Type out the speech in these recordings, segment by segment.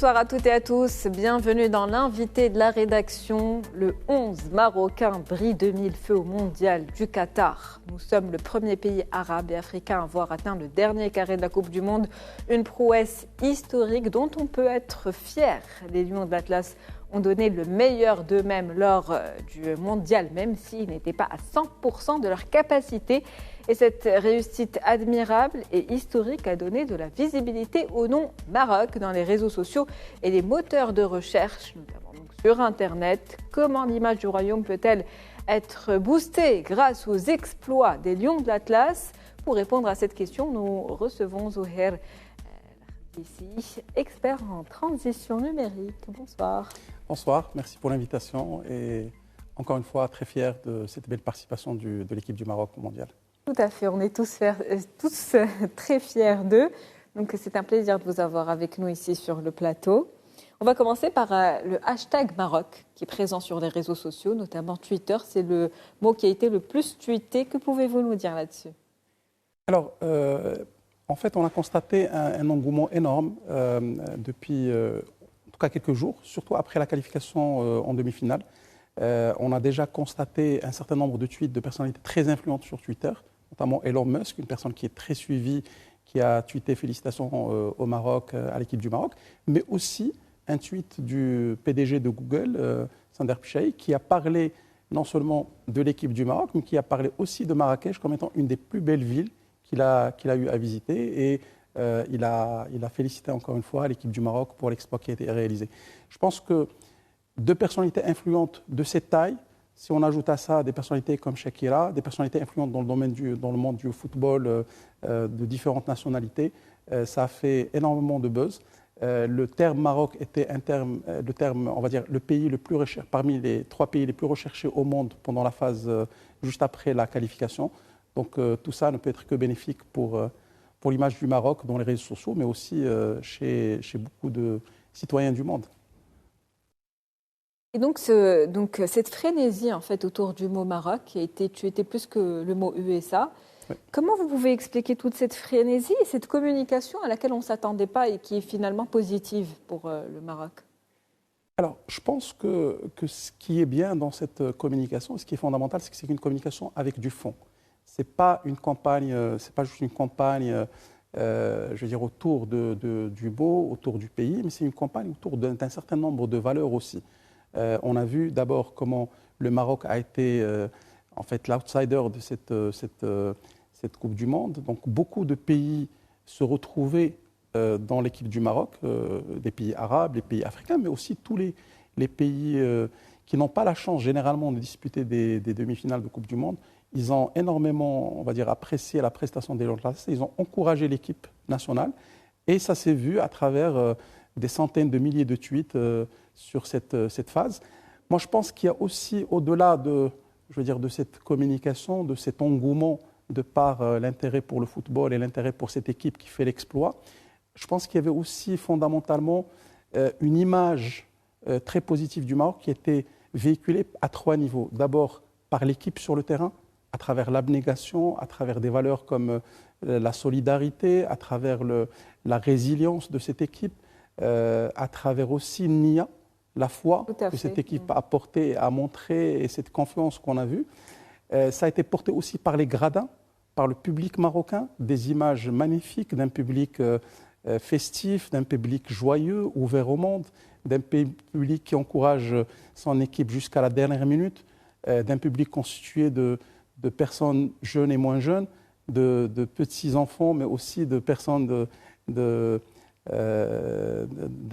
Bonsoir à toutes et à tous, bienvenue dans l'invité de la rédaction. Le 11 Marocain brille de mille feux au mondial du Qatar. Nous sommes le premier pays arabe et africain à avoir atteint le dernier carré de la Coupe du Monde. Une prouesse historique dont on peut être fier. Les Lions de l'Atlas ont donné le meilleur d'eux-mêmes lors du mondial, même s'ils n'étaient pas à 100% de leur capacité. Et cette réussite admirable et historique a donné de la visibilité au nom Maroc dans les réseaux sociaux et les moteurs de recherche, notamment donc sur Internet. Comment l'image du royaume peut-elle être boostée grâce aux exploits des Lions de l'Atlas? Pour répondre à cette question, nous recevons Zouher ici, expert en transition numérique. Bonsoir. Bonsoir, merci pour l'invitation et encore une fois très fier de cette belle participation de l'équipe du Maroc au mondial. Tout à fait, on est tous très fiers d'eux. Donc c'est un plaisir de vous avoir avec nous ici sur le plateau. On va commencer par le hashtag Maroc qui est présent sur les réseaux sociaux, notamment Twitter. C'est le mot qui a été le plus tweeté. Que pouvez-vous nous dire là-dessus? Alors, en fait, on a constaté un engouement énorme depuis en tout cas quelques jours, surtout après la qualification en demi-finale. On a déjà constaté un certain nombre de tweets de personnalités très influentes sur Twitter, notamment Elon Musk, une personne qui est très suivie, qui a tweeté félicitations au Maroc, à l'équipe du Maroc, mais aussi un tweet du PDG de Google, Sundar Pichai, qui a parlé non seulement de l'équipe du Maroc, mais qui a parlé aussi de Marrakech comme étant une des plus belles villes qu'il a eu à visiter. Et il a félicité encore une fois l'équipe du Maroc pour l'exploit qui a été réalisé. Je pense que deux personnalités influentes de cette taille, si on ajoute à ça des personnalités comme Shakira, des personnalités influentes dans le monde du football de différentes nationalités, ça a fait énormément de buzz. Le terme Maroc était on va dire, le pays le plus recherché, parmi les 3 pays les plus recherchés au monde pendant la phase juste après la qualification. Donc tout ça ne peut être que bénéfique pour l'image du Maroc dans les réseaux sociaux, mais aussi chez beaucoup de citoyens du monde. Et donc cette frénésie en fait autour du mot Maroc qui a été tué plus que le mot USA. Oui. Comment vous pouvez expliquer toute cette frénésie et cette communication à laquelle on ne s'attendait pas et qui est finalement positive pour le Maroc? Alors, je pense que ce qui est bien dans cette communication, ce qui est fondamental, c'est que c'est une communication avec du fond. C'est pas une campagne, c'est pas juste une campagne, je veux dire autour du beau, autour du pays, mais c'est une campagne autour d'un certain nombre de valeurs aussi. On a vu d'abord comment le Maroc a été en fait l'outsider de cette Coupe du Monde. Donc beaucoup de pays se retrouvaient dans l'équipe du Maroc, des pays arabes, les pays africains, mais aussi tous les pays qui n'ont pas la chance généralement de disputer des demi-finales de Coupe du Monde. Ils ont énormément, on va dire, apprécié la prestation des Lions de l'Atlas. Ils ont encouragé l'équipe nationale et ça s'est vu à travers des centaines de milliers de tweets sur cette phase. Moi, je pense qu'il y a aussi, au-delà de cette communication, de cet engouement de par l'intérêt pour le football et l'intérêt pour cette équipe qui fait l'exploit, je pense qu'il y avait aussi fondamentalement une image très positive du Maroc qui était véhiculée à 3 niveaux. D'abord, par l'équipe sur le terrain, à travers l'abnégation, à travers des valeurs comme la solidarité, à travers la résilience de cette équipe, à travers aussi Nia, la foi que cette équipe a portée, a montré et cette confiance qu'on a vue. Ça a été porté aussi par les gradins, par le public marocain, des images magnifiques d'un public festif, d'un public joyeux, ouvert au monde, d'un public qui encourage son équipe jusqu'à la dernière minute, d'un public constitué de personnes jeunes et moins jeunes, de petits-enfants, mais aussi de personnes d'un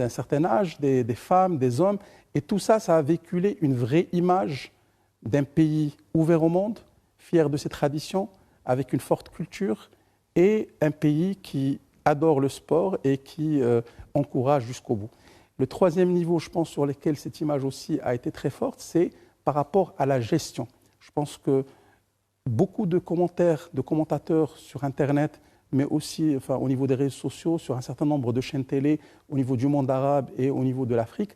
certain âge, des femmes, des hommes. Et tout ça, ça a véhiculé une vraie image d'un pays ouvert au monde, fier de ses traditions, avec une forte culture, et un pays qui adore le sport et qui encourage jusqu'au bout. Le 3e niveau, je pense, sur lequel cette image aussi a été très forte, c'est par rapport à la gestion. Je pense que beaucoup de commentateurs sur Internet, mais aussi au niveau des réseaux sociaux, sur un certain nombre de chaînes télé, au niveau du monde arabe et au niveau de l'Afrique,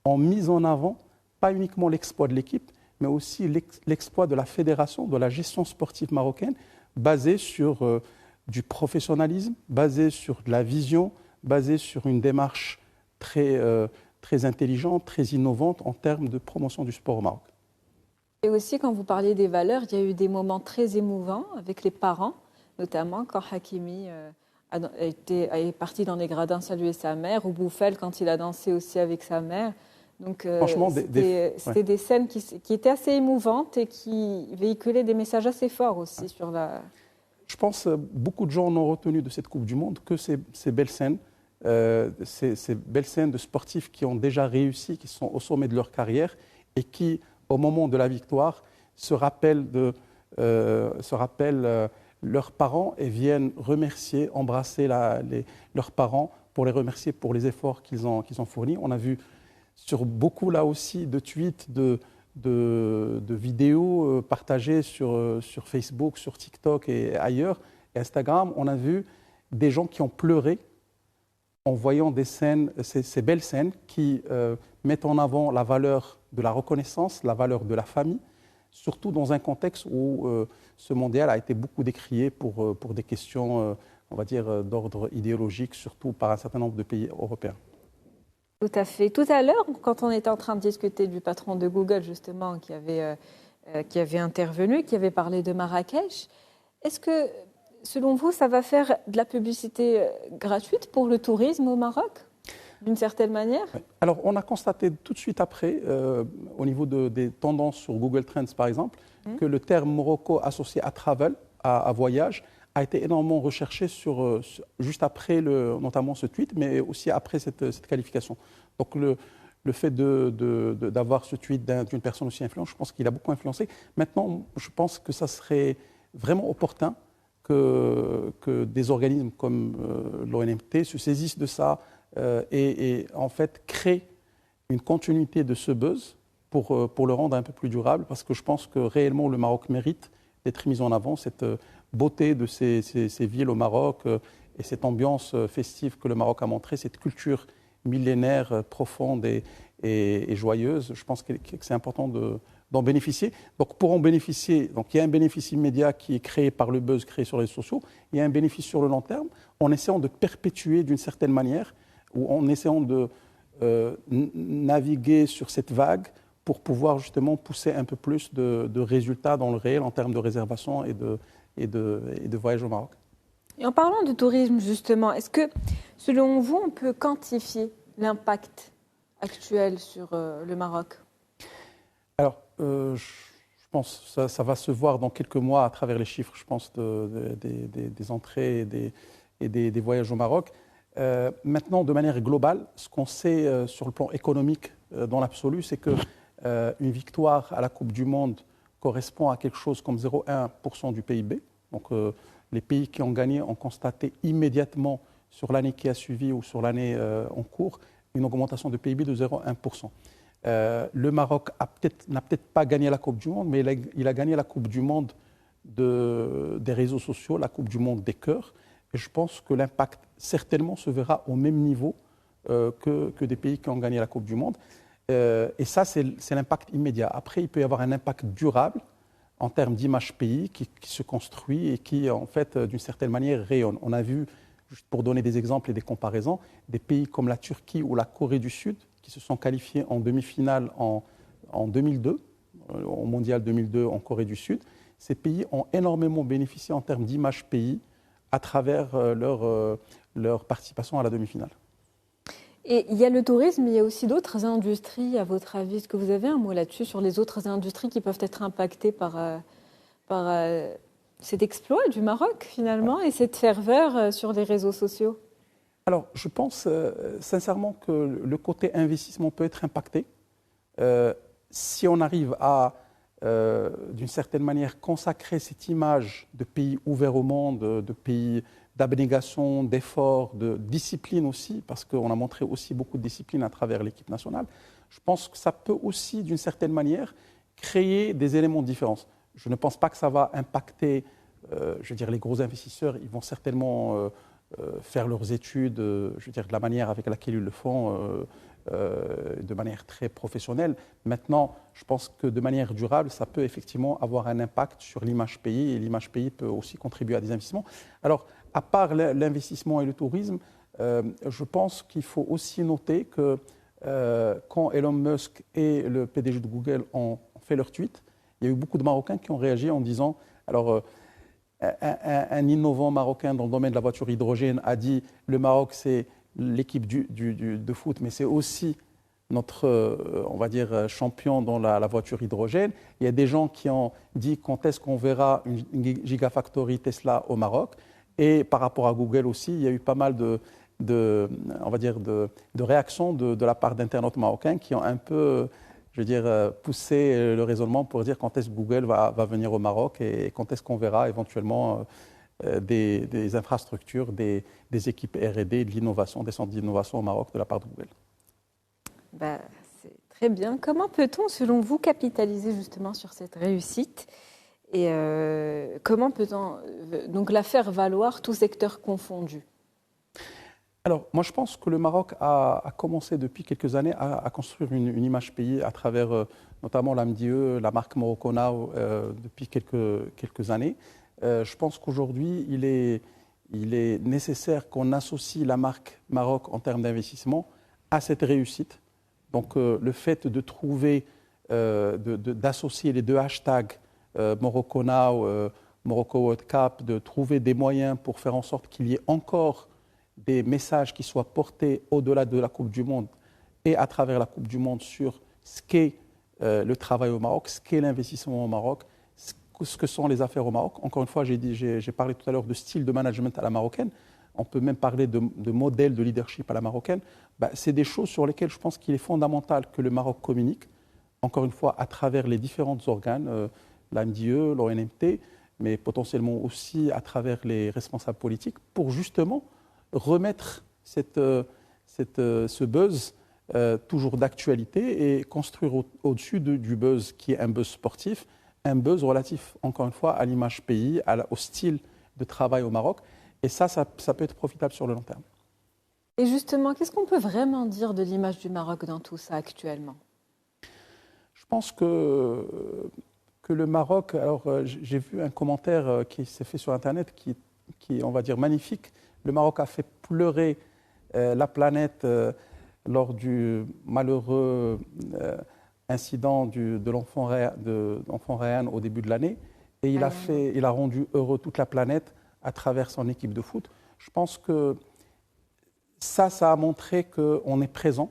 ont mis en avant pas uniquement l'exploit de l'équipe, mais aussi l'exploit de la fédération, de la gestion sportive marocaine, basée sur du professionnalisme, basée sur de la vision, basée sur une démarche très intelligente, très innovante en termes de promotion du sport au Maroc. Et aussi, quand vous parliez des valeurs, il y a eu des moments très émouvants avec les parents, notamment quand Hakimi est parti dans les gradins saluer sa mère, ou Bouffel quand il a dansé aussi avec sa mère. Donc, Franchement, c'était des scènes qui étaient assez émouvantes et qui véhiculaient des messages assez forts aussi sur la... Je pense que beaucoup de gens n'ont retenu de cette Coupe du Monde que ces belles scènes, ces belles scènes de sportifs qui ont déjà réussi, qui sont au sommet de leur carrière et qui, au moment de la victoire, se rappellent leurs parents et viennent remercier, embrasser leurs parents pour les remercier pour les efforts qu'ils ont fournis. On a vu sur beaucoup là aussi de tweets, de vidéos partagées sur Facebook, sur TikTok et ailleurs, et Instagram, on a vu des gens qui ont pleuré en voyant des scènes, ces belles scènes qui mettent en avant la valeur de la reconnaissance, la valeur de la famille, surtout dans un contexte où ce mondial a été beaucoup décrié pour des questions, on va dire, d'ordre idéologique, surtout par un certain nombre de pays européens. Tout à fait. Tout à l'heure, quand on était en train de discuter du patron de Google, justement, qui avait intervenu, qui avait parlé de Marrakech, est-ce que, selon vous, ça va faire de la publicité gratuite pour le tourisme au Maroc, d'une certaine manière? Alors, on a constaté tout de suite après, au niveau des tendances sur Google Trends, par exemple, que le terme Morocco associé à travel, à voyage, a été énormément recherché juste après, notamment ce tweet, mais aussi après cette qualification. Donc le fait d'avoir ce tweet d'une personne aussi influente, je pense qu'il a beaucoup influencé. Maintenant, je pense que ça serait vraiment opportun que des organismes comme l'ONMT se saisissent de ça et en fait créent une continuité de ce buzz pour le rendre un peu plus durable, parce que je pense que réellement le Maroc mérite d'être mis en avant, cette beauté de ces villes au Maroc et cette ambiance festive que le Maroc a montrée, cette culture millénaire, profonde et joyeuse. Je pense que c'est important d'en bénéficier. Donc pour en bénéficier, donc il y a un bénéfice immédiat qui est créé par le buzz créé sur les réseaux sociaux, il y a un bénéfice sur le long terme en essayant de perpétuer d'une certaine manière ou en essayant de naviguer sur cette vague pour pouvoir justement pousser un peu plus de résultats dans le réel en termes de réservation et de voyage au Maroc. Et en parlant de tourisme, justement, est-ce que, selon vous, on peut quantifier l'impact actuel sur le Maroc? Alors, je pense que ça va se voir dans quelques mois à travers les chiffres, je pense, des entrées et des voyages au Maroc. Maintenant, de manière globale, ce qu'on sait sur le plan économique dans l'absolu, c'est que une victoire à la Coupe du Monde correspond à quelque chose comme 0,1% du PIB. Donc les pays qui ont gagné ont constaté immédiatement sur l'année qui a suivi ou sur l'année en cours une augmentation de PIB de 0,1%. Le Maroc n'a peut-être pas gagné la Coupe du Monde, mais il a gagné la Coupe du Monde des réseaux sociaux, la Coupe du Monde des cœurs. Et je pense que l'impact certainement se verra au même niveau que des pays qui ont gagné la Coupe du Monde. Et ça, c'est l'impact immédiat. Après, il peut y avoir un impact durable en termes d'image pays qui se construit et qui, en fait, d'une certaine manière, rayonne. On a vu, juste pour donner des exemples et des comparaisons, des pays comme la Turquie ou la Corée du Sud qui se sont qualifiés en demi-finale en 2002, au Mondial 2002 en Corée du Sud. Ces pays ont énormément bénéficié en termes d'image pays à travers leur participation à la demi-finale. Et il y a le tourisme, mais il y a aussi d'autres industries, à votre avis. Est-ce que vous avez un mot là-dessus, sur les autres industries qui peuvent être impactées par cet exploit du Maroc, finalement, et cette ferveur sur les réseaux sociaux? Alors, je pense sincèrement que le côté investissement peut être impacté. Si on arrive à, d'une certaine manière, consacrer cette image de pays ouverts au monde, de pays d'abnégation, d'effort, de discipline aussi, parce qu'on a montré aussi beaucoup de discipline à travers l'équipe nationale, je pense que ça peut aussi, d'une certaine manière, créer des éléments de différence. Je ne pense pas que ça va impacter, je veux dire, les gros investisseurs. Ils vont certainement faire leurs études, je veux dire, de la manière avec laquelle ils le font, de manière très professionnelle. Maintenant, je pense que de manière durable, ça peut effectivement avoir un impact sur l'image pays, et l'image pays peut aussi contribuer à des investissements. Alors, à part l'investissement et le tourisme, Je pense qu'il faut aussi noter que quand Elon Musk et le PDG de Google ont fait leur tweet, il y a eu beaucoup de Marocains qui ont réagi en disant, alors un innovant marocain dans le domaine de la voiture hydrogène a dit le Maroc c'est l'équipe de foot, mais c'est aussi notre, on va dire, champion dans la voiture hydrogène. Il y a des gens qui ont dit quand est-ce qu'on verra une Gigafactory Tesla au Maroc. Et par rapport à Google aussi, il y a eu pas mal on va dire de réactions de la part d'internautes marocains qui ont un peu, je veux dire, poussé le raisonnement pour dire quand est-ce que Google va venir au Maroc et quand est-ce qu'on verra éventuellement des infrastructures, des équipes R&D, de l'innovation, des centres d'innovation au Maroc de la part de Google. C'est très bien. Comment peut-on, selon vous, capitaliser justement sur cette réussite et comment peut-on donc la faire valoir, tous secteurs confondus? Alors, moi, je pense que le Maroc a commencé depuis quelques années à construire une image pays à travers notamment l'AMDIE, la marque Morocco Now, depuis quelques années. Je pense qu'aujourd'hui, il est nécessaire qu'on associe la marque Maroc en termes d'investissement à cette réussite. Donc, le fait de trouver, d'associer les deux hashtags Morocco Now, Morocco World Cup, de trouver des moyens pour faire en sorte qu'il y ait encore des messages qui soient portés au-delà de la Coupe du Monde et à travers la Coupe du Monde sur ce qu'est le travail au Maroc, ce qu'est l'investissement au Maroc, ce que sont les affaires au Maroc. Encore une fois, j'ai parlé tout à l'heure de style de management à la marocaine. On peut même parler de modèle de leadership à la marocaine. C'est des choses sur lesquelles je pense qu'il est fondamental que le Maroc communique, encore une fois, à travers les différents organes, l'AMDIE, l'ONMT, mais potentiellement aussi à travers les responsables politiques, pour justement remettre ce buzz toujours d'actualité et construire au-dessus du buzz qui est un buzz sportif, un buzz relatif, encore une fois, à l'image pays, au style de travail au Maroc. Et ça peut être profitable sur le long terme. Et justement, qu'est-ce qu'on peut vraiment dire de l'image du Maroc dans tout ça actuellement? Je pense que le Maroc, alors j'ai vu un commentaire qui s'est fait sur Internet qui est, on va dire, magnifique. Le Maroc a fait pleurer la planète lors du malheureux incident de l'enfant Ryan au début de l'année. Et il a rendu heureux toute la planète à travers son équipe de foot. Je pense que ça a montré qu'on est présent.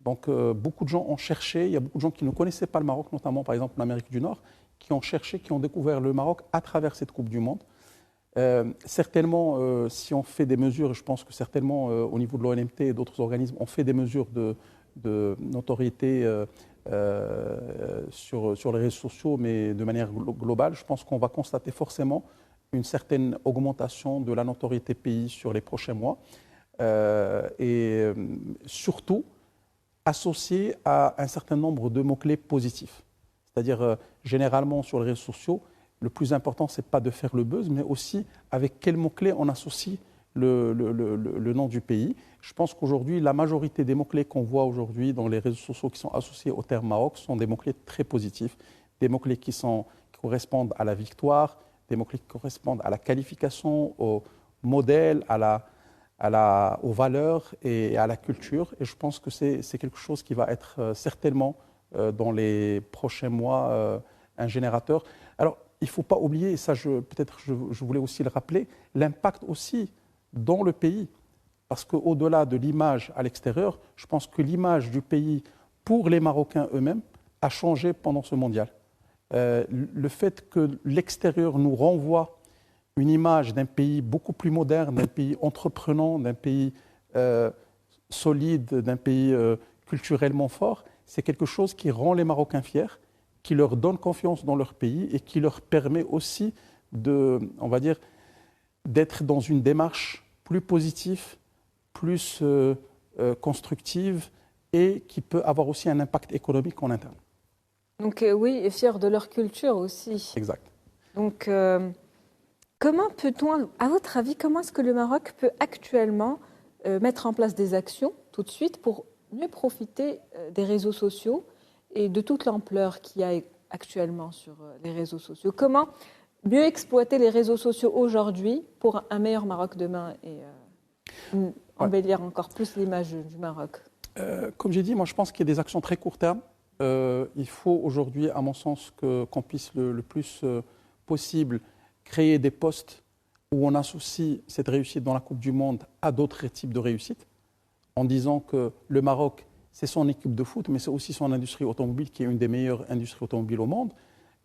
Donc beaucoup de gens ont cherché, il y a beaucoup de gens qui ne connaissaient pas le Maroc, notamment par exemple en Amérique du Nord, qui ont cherché, qui ont découvert le Maroc à travers cette Coupe du Monde. Certainement, si on fait des mesures, je pense que certainement au niveau de l'ONMT et d'autres organismes, on fait des mesures de notoriété sur les réseaux sociaux, mais de manière globale, je pense qu'on va constater forcément une certaine augmentation de la notoriété pays sur les prochains mois et surtout associée à un certain nombre de mots-clés positifs. C'est-à-dire, généralement sur les réseaux sociaux, le plus important, ce n'est pas de faire le buzz, mais aussi avec quels mots-clés on associe le nom du pays. Je pense qu'aujourd'hui, la majorité des mots-clés qu'on voit aujourd'hui dans les réseaux sociaux qui sont associés au terme Maroc sont des mots-clés très positifs, des mots-clés qui correspondent à la victoire, des mots-clés qui correspondent à la qualification, au modèle, aux valeurs et à la culture. Et je pense que c'est quelque chose qui va être certainement dans les prochains mois un générateur. Alors, il ne faut pas oublier, et ça peut-être je voulais aussi le rappeler, l'impact aussi dans le pays. Parce qu'au-delà de l'image à l'extérieur, je pense que l'image du pays pour les Marocains eux-mêmes a changé pendant ce mondial. Le fait que l'extérieur nous renvoie une image d'un pays beaucoup plus moderne, d'un pays entreprenant, d'un pays solide, d'un pays culturellement fort, c'est quelque chose qui rend les Marocains fiers, qui leur donne confiance dans leur pays et qui leur permet aussi on va dire, d'être dans une démarche plus positive, plus constructive et qui peut avoir aussi un impact économique en interne. Donc oui, et fiers de leur culture aussi. Exact. Donc comment peut-on, à votre avis, comment est-ce que le Maroc peut actuellement mettre en place des actions tout de suite pour mieux profiter des réseaux sociaux et de toute l'ampleur qu'il y a actuellement sur les réseaux sociaux? Comment mieux exploiter les réseaux sociaux aujourd'hui pour un meilleur Maroc demain embellir encore plus l'image du Maroc? Comme j'ai dit, moi je pense qu'il y a des actions très court terme. Il faut aujourd'hui, à mon sens, qu'on puisse le plus possible créer des postes où on associe cette réussite dans la Coupe du Monde à d'autres types de réussites, en disant que le Maroc, c'est son équipe de foot, mais c'est aussi son industrie automobile, qui est une des meilleures industries automobiles au monde.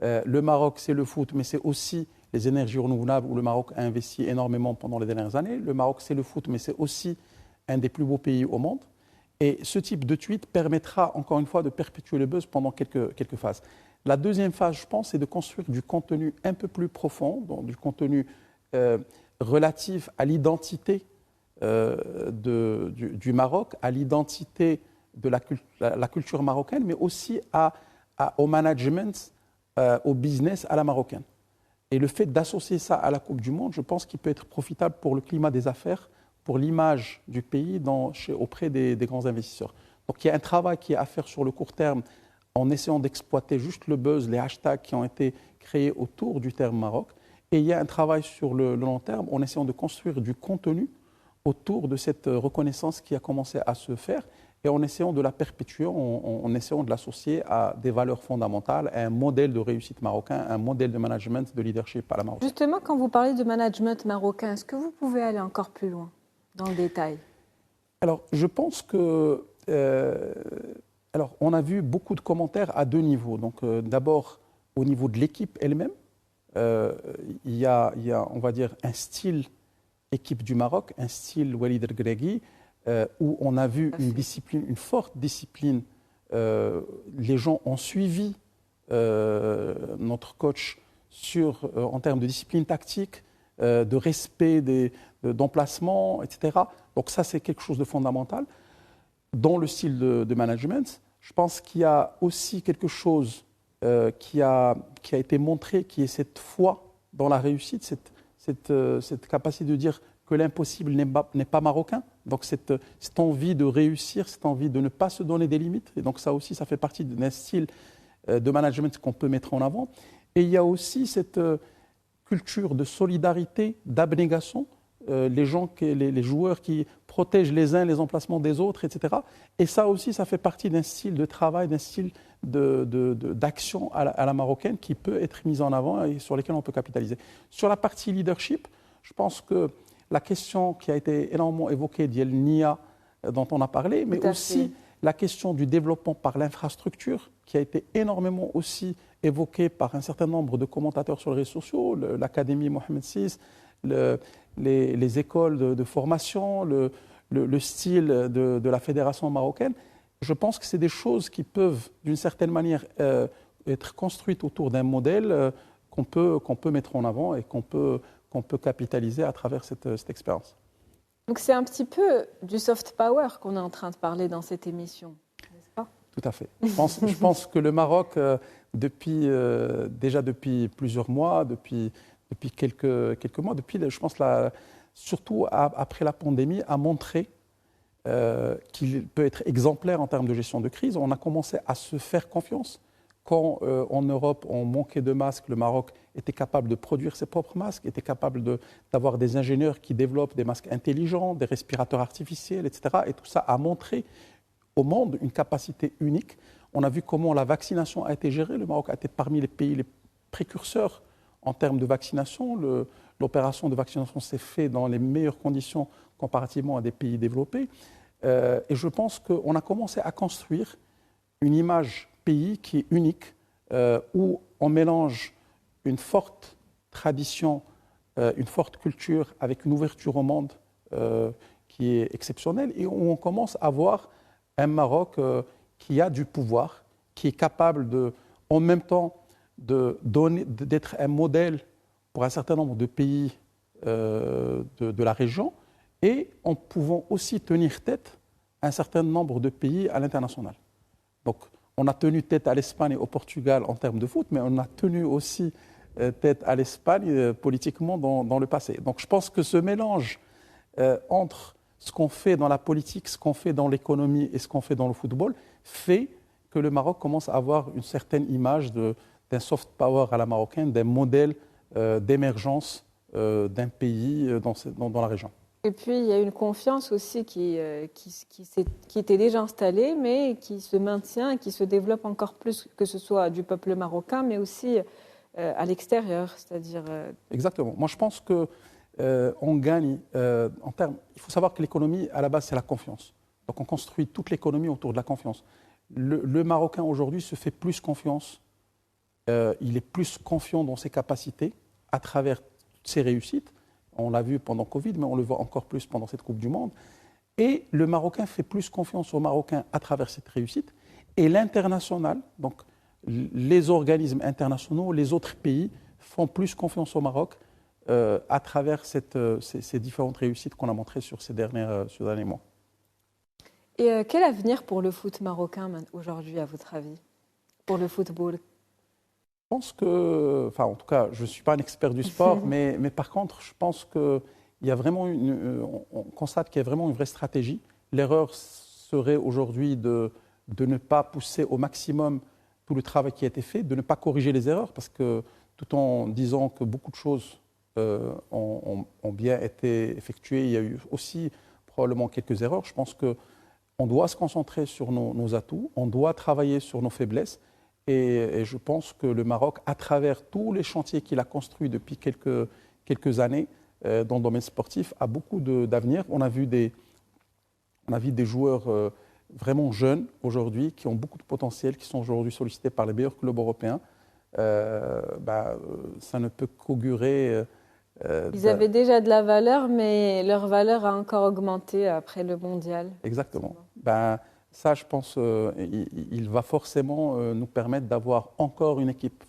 Le Maroc, c'est le foot, mais c'est aussi les énergies renouvelables, où le Maroc a investi énormément pendant les dernières années. Le Maroc, c'est le foot, mais c'est aussi un des plus beaux pays au monde. Et ce type de tweet permettra, encore une fois, de perpétuer le buzz pendant quelques phases. La deuxième phase, je pense, c'est de construire du contenu un peu plus profond, donc du contenu relatif à l'identité du Maroc, à l'identité de la culture marocaine, mais aussi au management, au business à la marocaine. Et le fait d'associer ça à la Coupe du Monde, je pense qu'il peut être profitable pour le climat des affaires, pour l'image du pays auprès des grands investisseurs. Donc il y a un travail qui est à faire sur le court terme en essayant d'exploiter juste le buzz, les hashtags qui ont été créés autour du terme Maroc. Et il y a un travail sur le long terme en essayant de construire du contenu autour de cette reconnaissance qui a commencé à se faire et en essayant de la perpétuer, en essayant de l'associer à des valeurs fondamentales, à un modèle de réussite marocain, un modèle de management, de leadership à la marocaine. Justement, quand vous parlez de management marocain, est-ce que vous pouvez aller encore plus loin dans le détail? Alors, je pense que... alors, on a vu beaucoup de commentaires à deux niveaux. Donc, d'abord, au niveau de l'équipe elle-même, il y a, on va dire, un style équipe du Maroc, un style Walid El-Gregui, où on a vu une discipline, une forte discipline. Les gens ont suivi notre coach en termes de discipline tactique, de respect d'emplacement, etc. Donc ça, c'est quelque chose de fondamental. Dans le style de management, je pense qu'il y a aussi quelque chose qui a été montré, qui est cette foi dans la réussite, cette capacité de dire que l'impossible n'est pas marocain. Donc cette envie de réussir, cette envie de ne pas se donner des limites. Et donc ça aussi, ça fait partie d'un style de management qu'on peut mettre en avant. Et il y a aussi cette culture de solidarité, d'abnégation. Les joueurs qui protègent les uns les emplacements des autres, etc. Et ça aussi, ça fait partie d'un style de travail, d'un style d'action à la marocaine qui peut être mis en avant et sur lesquels on peut capitaliser. Sur la partie leadership, je pense que la question qui a été énormément évoquée d'Yel Nia, dont on a parlé, mais aussi la question du développement par l'infrastructure, qui a été énormément aussi évoquée par un certain nombre de commentateurs sur les réseaux sociaux, l'Académie Mohamed VI, les écoles de formation, le style de la fédération marocaine. Je pense que c'est des choses qui peuvent, d'une certaine manière, être construites autour d'un modèle qu'on peut mettre en avant et qu'on peut capitaliser à travers cette expérience. Donc c'est un petit peu du soft power qu'on est en train de parler dans cette émission, n'est-ce pas? Tout à fait. Je pense que le Maroc, déjà depuis plusieurs mois, depuis quelques mois, je pense surtout après la pandémie, a montré qu'il peut être exemplaire en termes de gestion de crise. On a commencé à se faire confiance. Quand en Europe on manquait de masques, le Maroc était capable de produire ses propres masques, était capable d'avoir des ingénieurs qui développent des masques intelligents, des respirateurs artificiels, etc. Et tout ça a montré au monde une capacité unique. On a vu comment la vaccination a été gérée. Le Maroc a été parmi les pays les précurseurs en termes de vaccination. L'opération de vaccination s'est faite dans les meilleures conditions comparativement à des pays développés. Et je pense qu'on a commencé à construire une image pays qui est unique, où on mélange une forte tradition, une forte culture avec une ouverture au monde qui est exceptionnelle et où on commence à voir un Maroc qui a du pouvoir, qui est capable en même temps d'être un modèle pour un certain nombre de pays de la région et en pouvant aussi tenir tête à un certain nombre de pays à l'international. Donc, on a tenu tête à l'Espagne et au Portugal en termes de foot, mais on a tenu aussi tête à l'Espagne politiquement dans le passé. Donc je pense que ce mélange entre ce qu'on fait dans la politique, ce qu'on fait dans l'économie et ce qu'on fait dans le football fait que le Maroc commence à avoir une certaine image d'un soft power à la marocaine, d'un modèle d'émergence d'un pays dans la région. Et puis, il y a une confiance aussi qui était déjà installée, mais qui se maintient et qui se développe encore plus, que ce soit du peuple marocain, mais aussi à l'extérieur, c'est-à-dire... Exactement. Moi, je pense que on gagne en termes... Il faut savoir que l'économie, à la base, c'est la confiance. Donc, on construit toute l'économie autour de la confiance. Le Marocain, aujourd'hui, se fait plus confiance. Il est plus confiant dans ses capacités à travers ses réussites. On l'a vu pendant Covid, mais on le voit encore plus pendant cette Coupe du Monde. Et le Marocain fait plus confiance aux Marocains à travers cette réussite. Et l'international, donc les organismes internationaux, les autres pays font plus confiance au Maroc à travers ces différentes réussites qu'on a montrées sur ces derniers mois. Et quel avenir pour le foot marocain aujourd'hui, à votre avis, pour le football? Je pense que, enfin en tout cas, je ne suis pas un expert du sport, mais par contre, je pense qu'il y a vraiment on constate qu'il y a vraiment une vraie stratégie. L'erreur serait aujourd'hui de ne pas pousser au maximum tout le travail qui a été fait, de ne pas corriger les erreurs, parce que tout en disant que beaucoup de choses ont bien été effectuées, il y a eu aussi probablement quelques erreurs. Je pense qu'on doit se concentrer sur nos atouts, on doit travailler sur nos faiblesses. Et je pense que le Maroc, à travers tous les chantiers qu'il a construits depuis quelques années dans le domaine sportif, a beaucoup d'avenir. On a vu des joueurs vraiment jeunes aujourd'hui, qui ont beaucoup de potentiel, qui sont aujourd'hui sollicités par les meilleurs clubs européens. Ça ne peut qu'augurer... Ils avaient déjà de la valeur, mais leur valeur a encore augmenté après le mondial. Exactement. Ça, je pense, il va forcément nous permettre d'avoir encore une équipe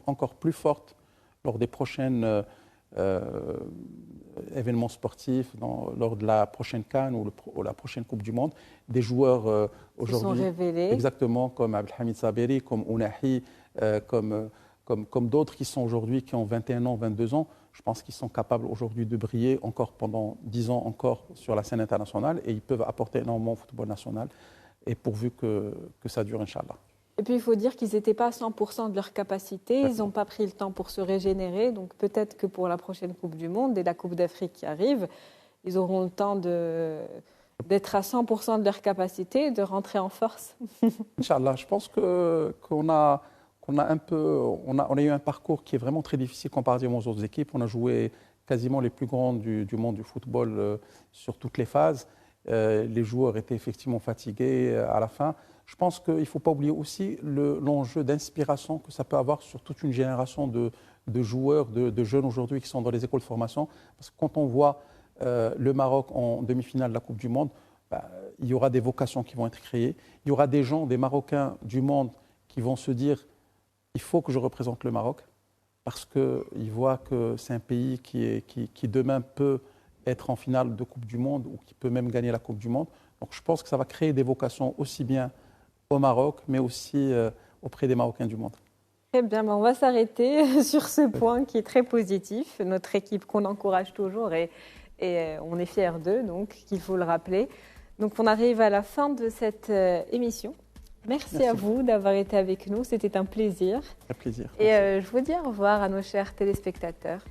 encore plus forte lors des prochains événements sportifs, lors de la prochaine CAN ou la prochaine Coupe du Monde. Des joueurs aujourd'hui, sont révélés. Exactement, comme Abdelhamid Saberi, comme Ounahi, comme d'autres qui sont aujourd'hui, qui ont 21 ans, 22 ans. Je pense qu'ils sont capables aujourd'hui de briller encore pendant 10 ans encore sur la scène internationale et ils peuvent apporter énormément au football national et pourvu que ça dure, Inch'Allah. Et puis il faut dire qu'ils n'étaient pas à 100% de leur capacité, ils n'ont pas pris le temps pour se régénérer, donc peut-être que pour la prochaine Coupe du Monde et la Coupe d'Afrique qui arrive, ils auront le temps d'être à 100% de leur capacité et de rentrer en force. Inch'Allah, je pense qu'on a eu un parcours qui est vraiment très difficile comparativement aux autres équipes. On a joué quasiment les plus grands du monde du football sur toutes les phases. Les joueurs étaient effectivement fatigués à la fin. Je pense qu'il ne faut pas oublier aussi l'enjeu d'inspiration que ça peut avoir sur toute une génération de joueurs, de jeunes aujourd'hui qui sont dans les écoles de formation. Parce que quand on voit le Maroc en demi-finale de la Coupe du Monde, il y aura des vocations qui vont être créées. Il y aura des gens, des Marocains du monde qui vont se dire il faut que je représente le Maroc parce qu'ils voient que c'est un pays qui demain peut être en finale de Coupe du Monde ou qui peut même gagner la Coupe du Monde. Donc je pense que ça va créer des vocations aussi bien au Maroc, mais aussi auprès des Marocains du monde. Très bien, on va s'arrêter sur ce point qui est très positif. Notre équipe qu'on encourage toujours et on est fiers d'eux, donc il faut le rappeler. Donc on arrive à la fin de cette émission. Merci à vous d'avoir été avec nous, c'était un plaisir. Un plaisir. Et je vous dis au revoir à nos chers téléspectateurs.